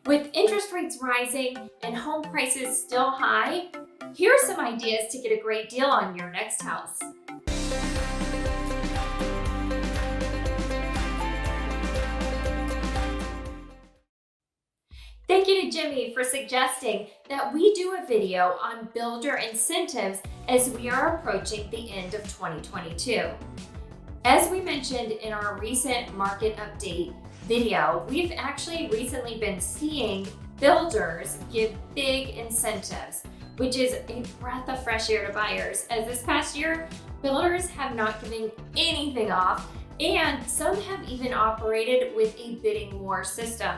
With interest rates rising and home prices still high, here are some ideas to get a great deal on your next house. Thank you to Jimmy for suggesting that we do a video on builder incentives as we are approaching the end of 2022. As we mentioned in our recent market update video, we've actually recently been seeing builders give big incentives, which is a breath of fresh air to buyers, as this past year, builders have not given anything off, and some have even operated with a bidding war system.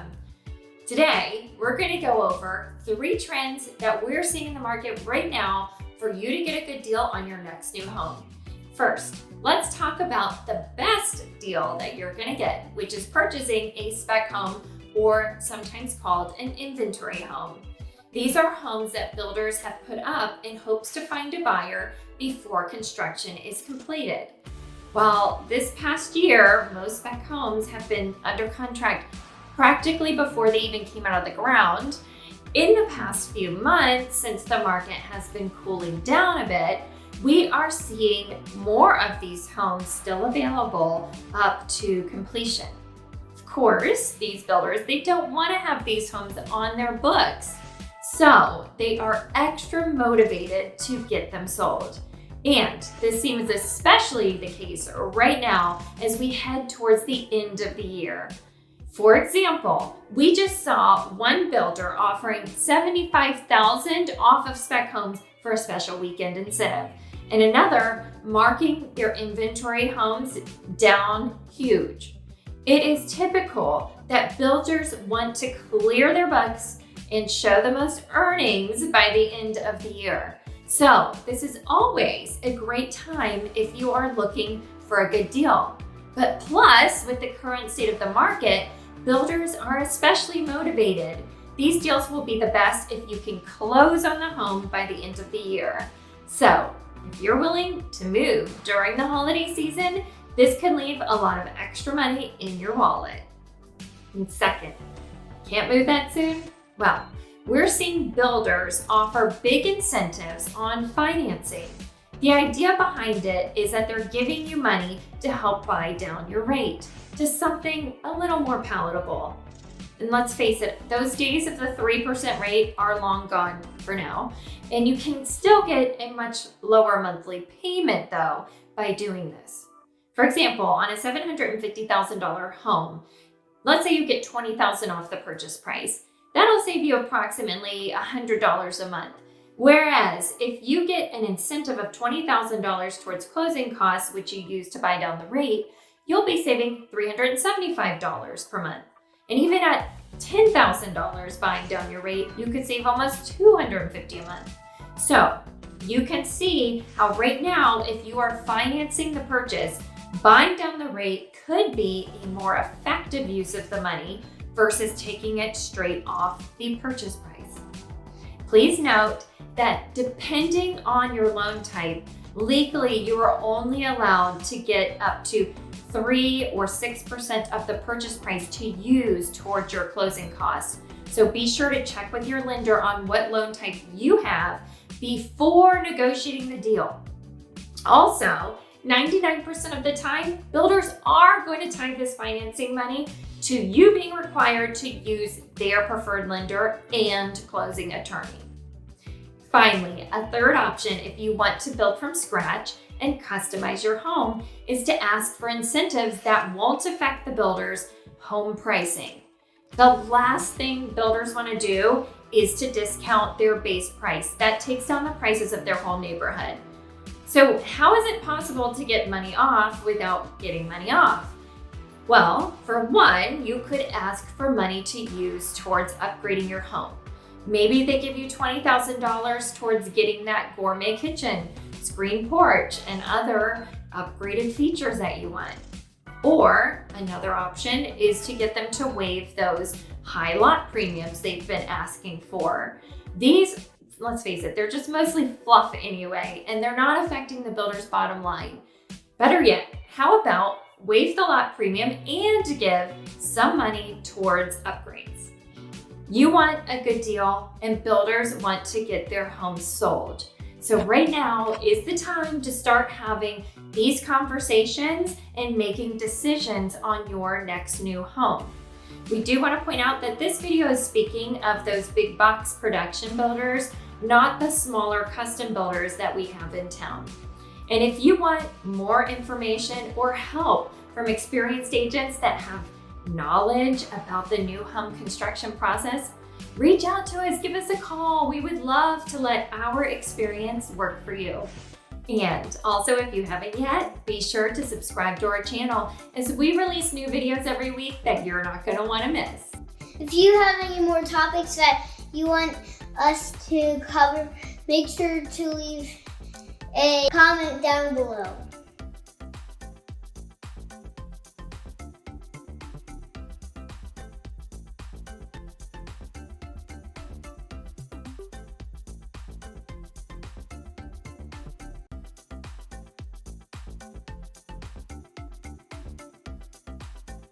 Today, we're going to go over 3 trends that we're seeing in the market right now for you to get a good deal on your next new home. First, let's talk about the best deal that you're going to get, which is purchasing a spec home, or sometimes called an inventory home. These are homes that builders have put up in hopes to find a buyer before construction is completed. While this past year, most spec homes have been under contract practically before they even came out of the ground, in the past few months, since the market has been cooling down a bit, we are seeing more of these homes still available up to completion. Of course, these builders, they don't want to have these homes on their books, so they are extra motivated to get them sold. And this seems especially the case right now as we head towards the end of the year. For example, we just saw one builder offering $75,000 off of spec homes for a special weekend incentive, and another marking their inventory homes down huge. It is typical that builders want to clear their books and show the most earnings by the end of the year. So this is always a great time if you are looking for a good deal. But plus, with the current state of the market, builders are especially motivated. These deals will be the best if you can close on the home by the end of the year. So, if you're willing to move during the holiday season, this can leave a lot of extra money in your wallet. And second, can't move that soon? Well, we're seeing builders offer big incentives on financing. The idea behind it is that they're giving you money to help buy down your rate to something a little more palatable. And let's face it, those days of the 3% rate are long gone for now. And you can still get a much lower monthly payment though by doing this. For example, on a $750,000 home, let's say you get $20,000 off the purchase price. That'll save you approximately $100 a month. Whereas if you get an incentive of $20,000 towards closing costs, which you use to buy down the rate, you'll be saving $375 per month. And even at $10,000 buying down your rate, you could save almost $250 a month. So you can see how right now, if you are financing the purchase, buying down the rate could be a more effective use of the money versus taking it straight off the purchase price. Please note that depending on your loan type, legally you are only allowed to get up to 3 or 6% of the purchase price to use towards your closing costs. So be sure to check with your lender on what loan type you have before negotiating the deal. Also, 99% of the time, builders are going to tie this financing money to you being required to use their preferred lender and closing attorney. Finally, a third option if you want to build from scratch and customize your home is to ask for incentives that won't affect the builder's home pricing. The last thing builders want to do is to discount their base price. That takes down the prices of their whole neighborhood. So how is it possible to get money off without getting money off? Well, for one, you could ask for money to use towards upgrading your home. Maybe they give you $20,000 towards getting that gourmet kitchen, screen porch, and other upgraded features that you want. Or another option is to get them to waive those high lot premiums they've been asking for. These, let's face it, they're just mostly fluff anyway, and they're not affecting the builder's bottom line. Better yet, how about waive the lot premium and give some money towards upgrades? You want a good deal, and builders want to get their homes sold. So right now is the time to start having these conversations and making decisions on your next new home. We do want to point out that this video is speaking of those big box production builders, not the smaller custom builders that we have in town. And if you want more information or help from experienced agents that have knowledge about the new home construction process, reach out to us, give us a call. We would love to let our experience work for you. And also, if you haven't yet, be sure to subscribe to our channel as we release new videos every week that you're not going to want to miss. If you have any more topics that you want us to cover, make sure to leave a comment down below.